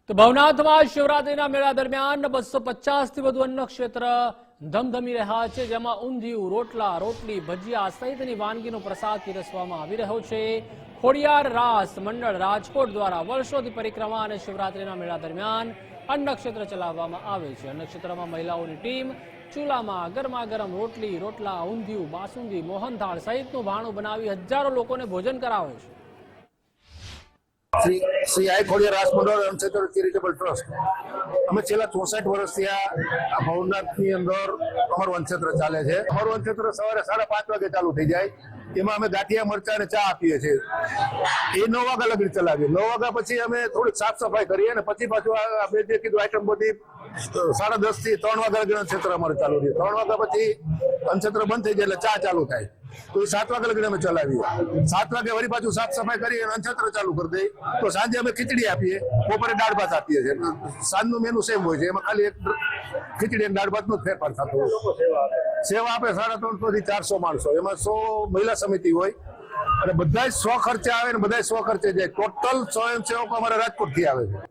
તો ભવનાથમાં શિવરાત્રીના મેળા દરમિયાન 250 થી વધુ અન્ન ક્ષેત્ર ધમધમી રહ્યા છે, જેમાં ઊંધિયું, રોટલા, રોટલી, ભજીયા સહિતની વાનગીનો પ્રસાદ પીરસવામાં આવી રહ્યો છે। ખોડિયાર રાસ મંડળ રાજકોટ દ્વારા વર્ષોથી પરિક્રમા અને શિવરાત્રીના મેળા દરમિયાન અન્ન ક્ષેત્ર ચલાવવામાં આવે છે। અન્ન ક્ષેત્રમાં મહિલાઓની ટીમ ચૂલામાં ગરમાગરમ રોટલી, રોટલા, ઊંધિયું, બાસુંદી, મોહનથાળ સહિતનું ભાણું બનાવી હજારો લોકોને ભોજન કરાવે છે। શ્રી આઈ ખોડિયાર રાસ મંડળ અન્નક્ષેત્ર ચેરિટેબલ ટ્રસ્ટ અમે છેલ્લા 64 વર્ષથી આ ભવનાથની અંદર અમારું અન્નક્ષેત્ર ચાલે છે। અમારું અન્નક્ષેત્ર સવારે 5:30 વાગે ચાલુ થઈ જાય। એમાં અમે ગાંઠિયા, મરચા અને ચા આપીએ છીએ। એ 9 વાગ્યા લગી ચલાવીએ। 9 વાગ્યા પછી અમે થોડીક સાફ સફાઈ કરીએ અને પછી પાછું આપણે જે કીધું આઈટમ બધી 10:30 થી 3 વાગ્યા લગી અન્નક્ષેત્ર અમારે ચાલુ રહે। 3 વાગ્યા પછી અન્નક્ષેત્ર બંધ થઈ જાય એટલે ચા ચાલુ થાય, તો એ 7 વાગ્યા લગી અમે ચલાવીએ। 7 વાગે વળી પાછું સાફ સફાઈ કરી અને અન્નક્ષેત્ર ચાલુ કરી દઈએ। તો સાંજે અમે ખીચડી આપીએ, બપોરે દાળ ભાત આપીએ છીએ। સાંજનું મેનુ સેમ હોય છે, એમાં ખાલી એક ખીચડી અને દાળ ભાતનો જ ફેરફાર થતો હોય। સેવા આપે 350 થી 400 માણસો, એમાં 100 મહિલા સમિતિ હોય અને બધા સ્વ ખર્ચે આવે ને બધા સ્વ ખર્ચે જાય। ટોટલ સ્વયંસેવકો અમારા રાજકોટથી આવે છે।